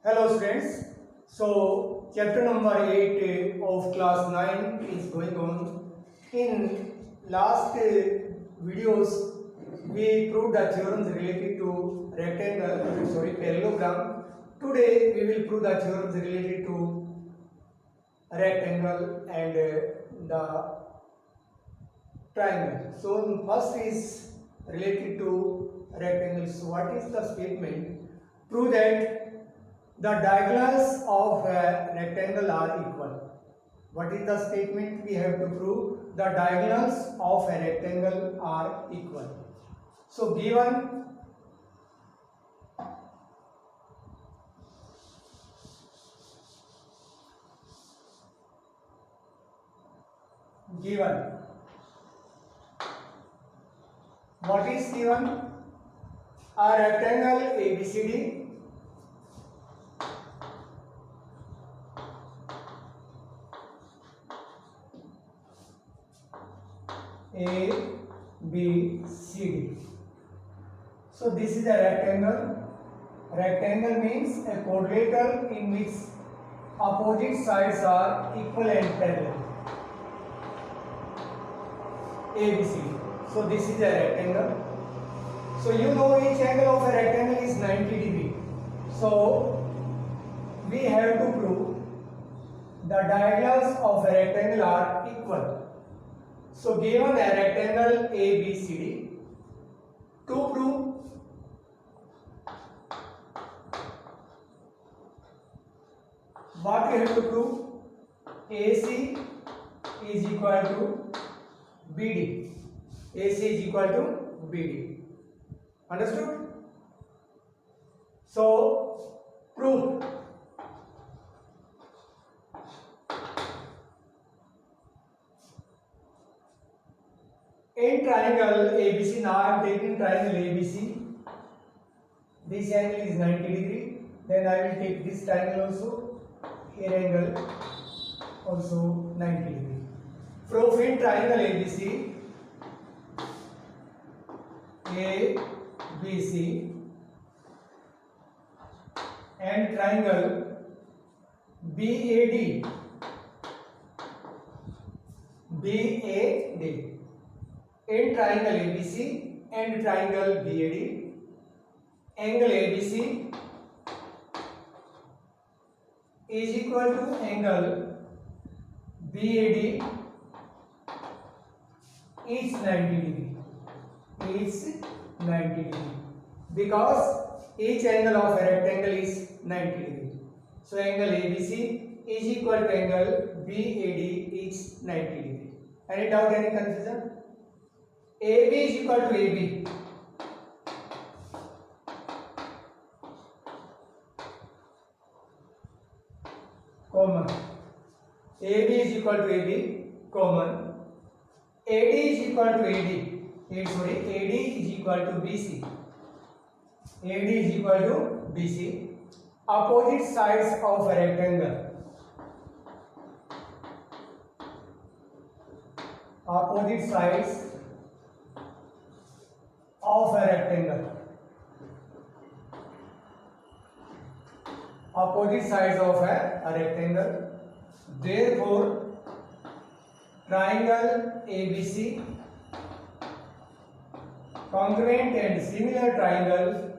Hello students. So chapter number 8 of class 9 is going on. In last videos we proved the theorems related to parallelogram. Today we will prove the theorems related to rectangle and the triangle. So first is related to rectangle. So what is the statement? Prove that the diagonals of a rectangle are equal. What is the statement we have to prove? The diagonals of a rectangle are equal. So given what is given? A rectangle ABCD A, B, C, D. So this is a rectangle. Rectangle means a quadrilateral in which opposite sides are equal and parallel. A, B, C, D. So this is a rectangle. So you know each angle of a rectangle is 90 degree. So we have to prove the diagonals of a rectangle are equal. So given a rectangle ABCD, to prove what we have to prove, AC is equal to BD. AC is equal to BD. Understood? So proof. In triangle ABC, now I am taking triangle ABC. This angle is 90 degree. Then I will take this triangle also. Here angle also 90 degree. Proof in triangle ABC, ABC and triangle BAD. In triangle ABC and triangle BAD, angle ABC is equal to angle BAD is 90 degree. Is 90 degree because each angle of a rectangle is 90 degree. So angle ABC is equal to angle BAD is 90 degree. Any doubt, any confusion? AB is equal to AB. Common. AB is equal to AB. Common. AD is equal to AD. AD is equal to BC. AD is equal to BC. Opposite sides of a rectangle. Opposite sides of a rectangle. Opposite sides of a rectangle. Therefore, triangle ABC, congruent and similar triangle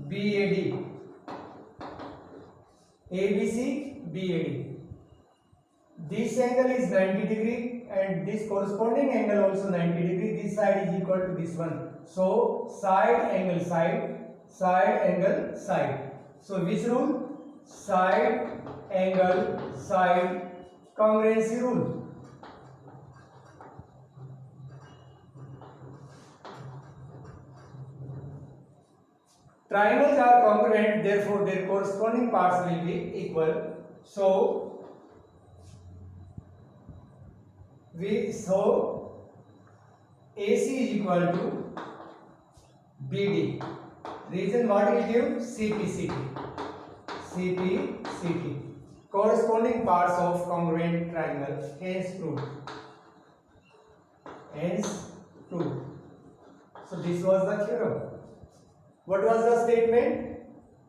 BAD. ABC, BAD. This angle is 90 degree and this corresponding angle also 90 degree. This side is equal to this one. So side angle side, side angle side. So which rule? Side angle side congruency rule. Triangles are congruent, therefore their corresponding parts will be equal. So AC is equal to BD. Reason what will give? CP. Corresponding parts of congruent triangle. Hence proved. So this was the theorem. What was the statement?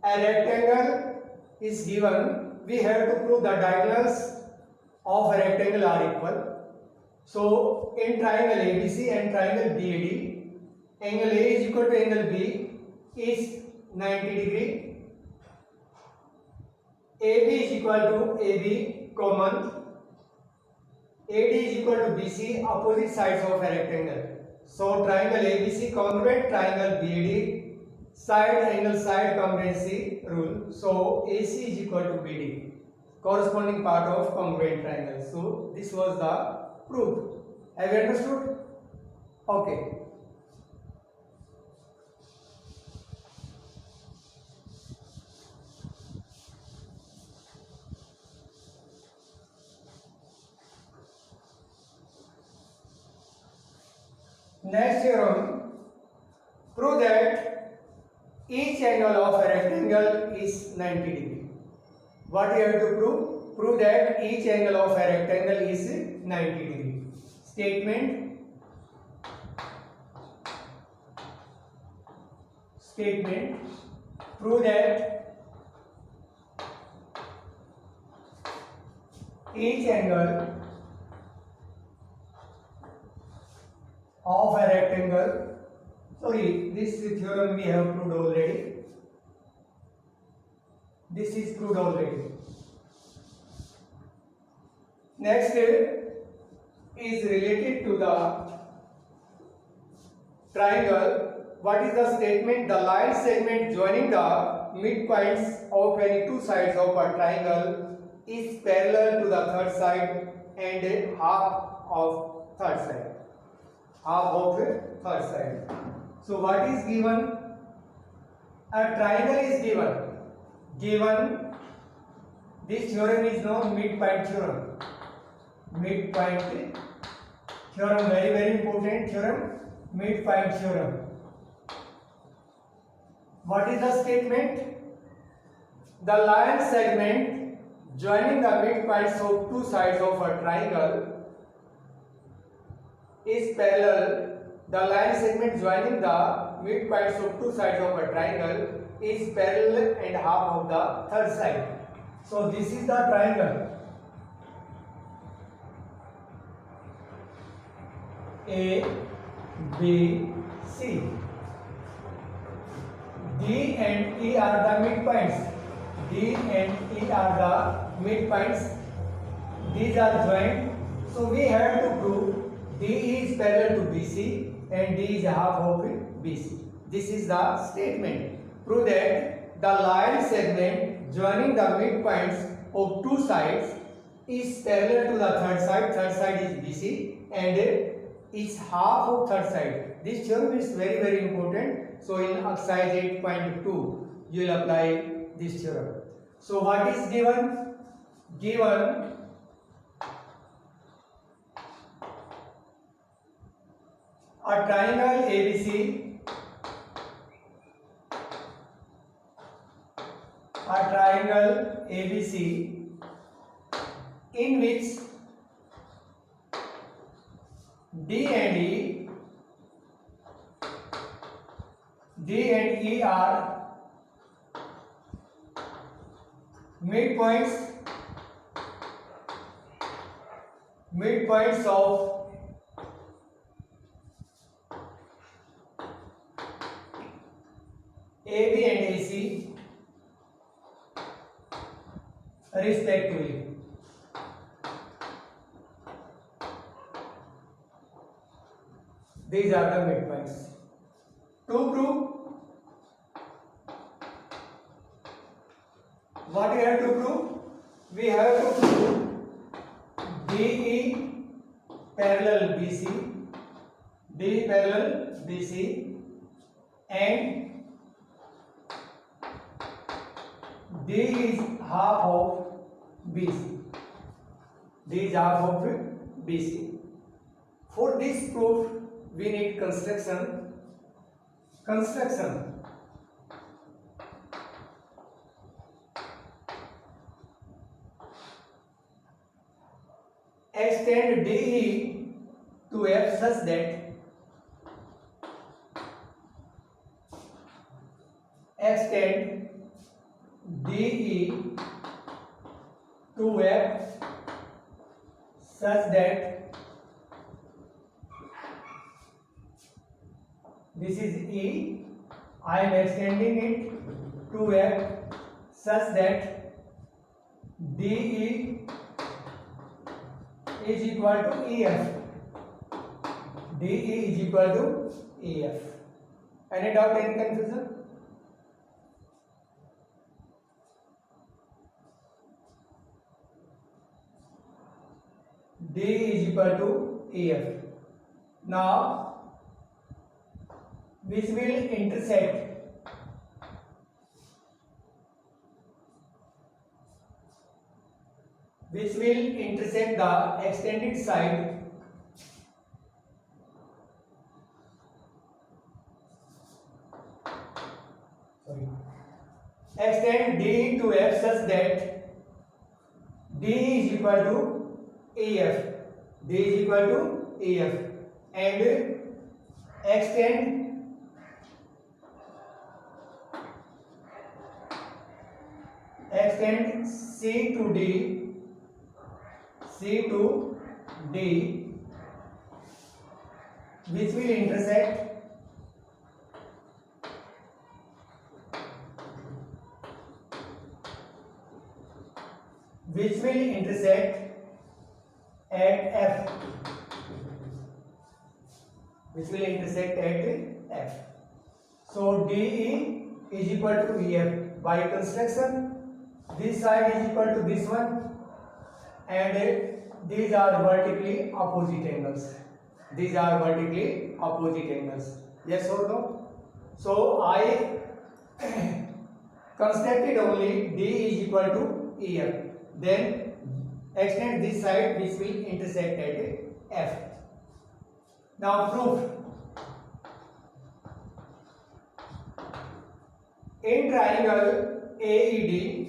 A rectangle is given, we have to prove the diagonals of a rectangle are equal. So in triangle ABC and triangle BAD, angle A is equal to angle B is 90 degree. AB is equal to AB common. AD is equal to BC, opposite sides of a rectangle. So triangle ABC congruent triangle BAD, side angle side congruency rule. So AC is equal to BD, corresponding part of congruent triangle. So this was the proof. Have you understood? Okay. Next theorem, prove that each angle of a rectangle is 90 degree. What we have to prove? Prove that each angle of a rectangle is 90 degree. Statement. Prove that each angle of a rectangle, sorry, this theorem we have proved already. This is proved already. Next is related to the triangle. What is the statement? The line segment joining the midpoints of any two sides of a triangle is parallel to the third side and half of third side. So what is given? A triangle is given. This theorem is known midpoint theorem. Very very important theorem. Midpoint theorem. What is the statement? The line segment joining the midpoints of two sides of a triangle is parallel. The line segment joining the midpoints of two sides of a triangle is parallel and half of the third side. So this is the triangle A, B, C. D and E are the midpoints. These are joined. So we have to prove D is parallel to BC and D is half of BC. This is the statement. Prove that the line segment joining the midpoints of two sides is parallel to the third side. Third side is BC and is half of third side. This theorem is very very important. So in exercise 8.2 you will apply this theorem. So what is given? Given a triangle ABC, in which D and E are midpoints of AB and AC respectively. These are the midpoints. To prove, what we have to prove? We have to prove DE parallel BC, and D is half of BC. For this proof, we need construction. Extend DE to F such that extend DE to F such that this is E. I am extending it to F such that DE is equal to EF. DE is equal to EF. Any doubt, any confusion? D is equal to EF. Now, which will intersect the extended side extend D to F such that D is equal to EF. D is equal to EF and extend C to D which will intersect at F. So DE is equal to EF by construction. This side is equal to this one, and these are vertically opposite angles. Yes or no? So I constructed only D is equal to EF. Then extend this side which will intersect at F. Now proof. In triangle AED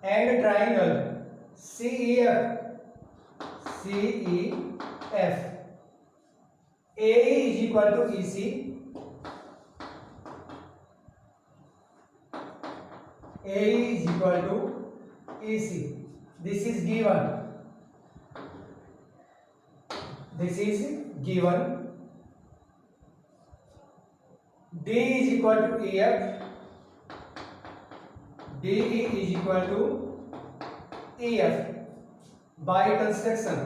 and triangle CEF AE is equal to EC, AE is equal to EC. This is given. D is equal to EF, DE is equal to EF by construction.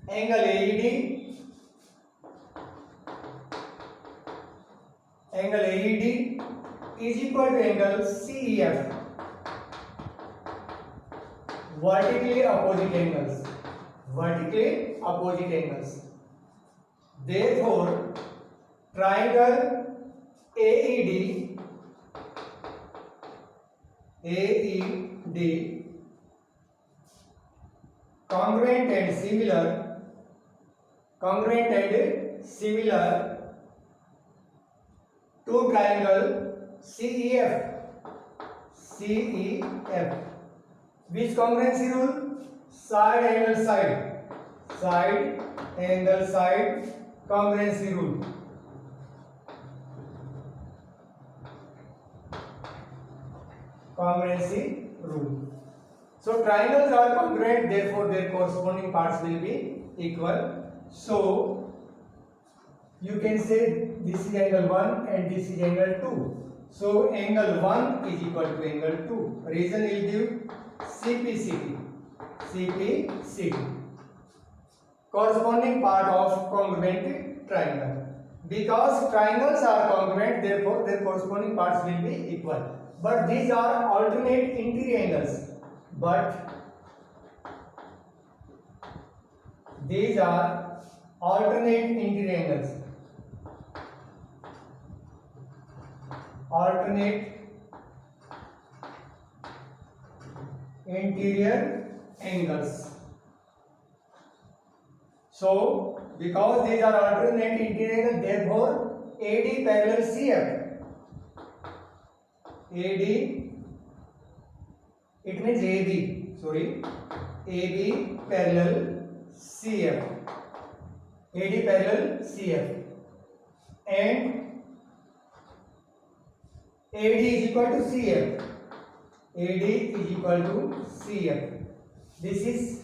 Angle AED is equal to angle CEF, vertically opposite angles. Therefore, triangle AED congruent and similar to triangle CEF. Which congruency rule? Side angle side congruency rule. So triangles are congruent, therefore their corresponding parts will be equal. So you can say this is angle 1 and this is angle 2. So angle 1 is equal to angle 2. Reason will give CPCT. Corresponding part of congruent triangle. Because triangles are congruent, therefore their corresponding parts will be equal. But these are alternate interior angles. Alternate interior angles. So, because these are alternate interior angles, therefore AD parallel CF. AD It means AB, sorry, AB parallel CF, AD parallel CF, and AD is equal to CF. AD is equal to CF. This is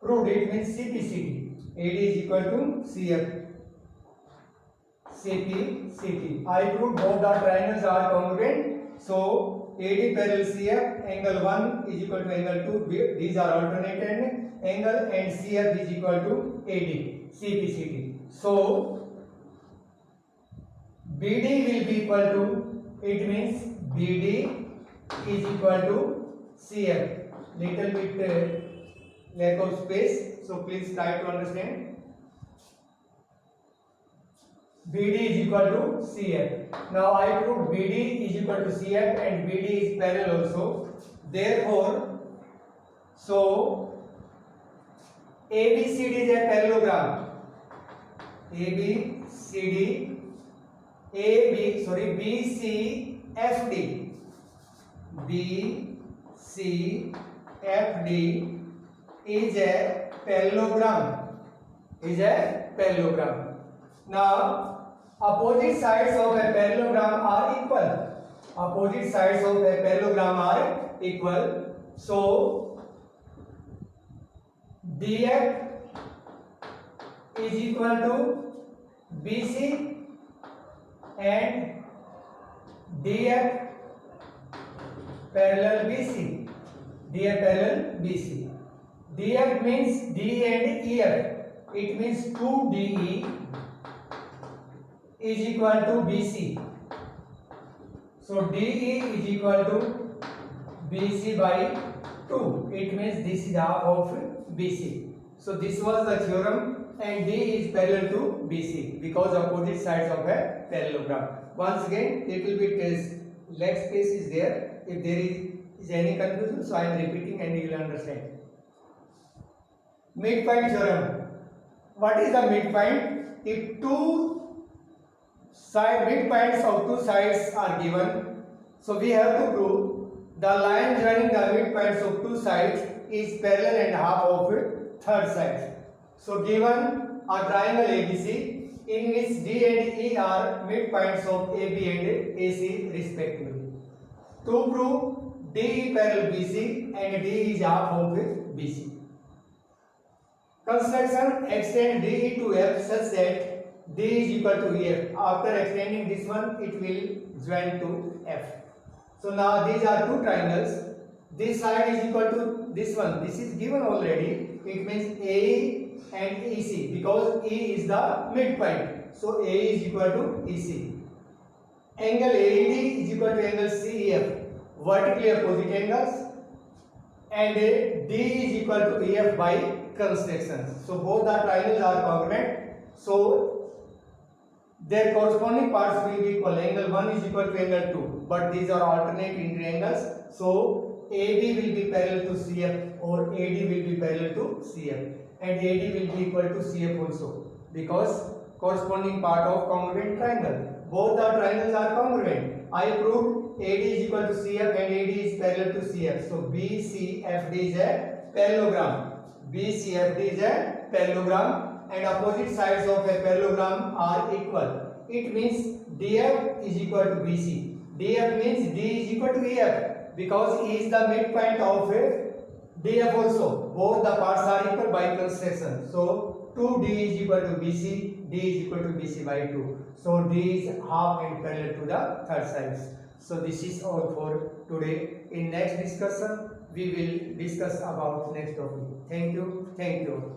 proved. It means CPCT. AD is equal to CF. CPCT. I proved both the triangles are congruent. So AD parallel CF, angle 1 is equal to angle 2. These are alternate angle, and CF is equal to AD. CPCT. So BD will be equal to, it means BD is equal to CF. Little bit lack of space, so please try to understand. BD is equal to CF. Now I proved BD is equal to CF and BD is parallel also. Therefore, so ABCD is a parallelogram. BCFD. BCFD is a parallelogram. Now, opposite sides of a parallelogram are equal. Opposite sides of a parallelogram are equal. So, DF is equal to BC and DF parallel BC. DF parallel BC. DF means D and EF. It means 2DE is equal to BC. So DE is equal to BC by 2. It means this is half of BC. So this was the theorem, and D is parallel to BC because opposite sides of a parallelogram. Once again, little bit leg space is there. If there is any confusion, so I am repeating and you will understand. Midpoint theorem. What is the midpoint? If two midpoints of two sides are given, so we have to prove the line joining the midpoints of two sides is parallel and half of third side. So given a triangle ABC in which D and E are midpoints of AB and AC respectively. To prove DE parallel BC and DE is half of BC. Construction: extend DE to F such that D is equal to EF. After extending this one, it will join to F. So now these are two triangles. This side is equal to this one. This is given already. It means AE and EC because E is the midpoint. So AE is equal to EC. Angle AED is equal to angle CEF. Vertically opposite angles. And D is equal to EF by construction. So both the triangles are congruent. So their corresponding parts will be equal. Angle 1 is equal to angle 2. But these are alternate in triangles. So AB will be parallel to CF or AD will be parallel to CF. And AD will be equal to CF also. Because corresponding part of congruent triangle. Both the triangles are congruent. I proved AD is equal to CF and AD is parallel to CF. So BCFD is a parallelogram. BCFD is a parallelogram and opposite sides of a parallelogram are equal. It means DF is equal to BC. DF means D is equal to EF because E is the midpoint of DF also. Both the parts are equal by construction. So 2D is equal to BC, D is equal to BC by 2. So D is half and parallel to the third sides. So this is all for today. In next discussion, we will discuss about next topic. Thank you. Thank you.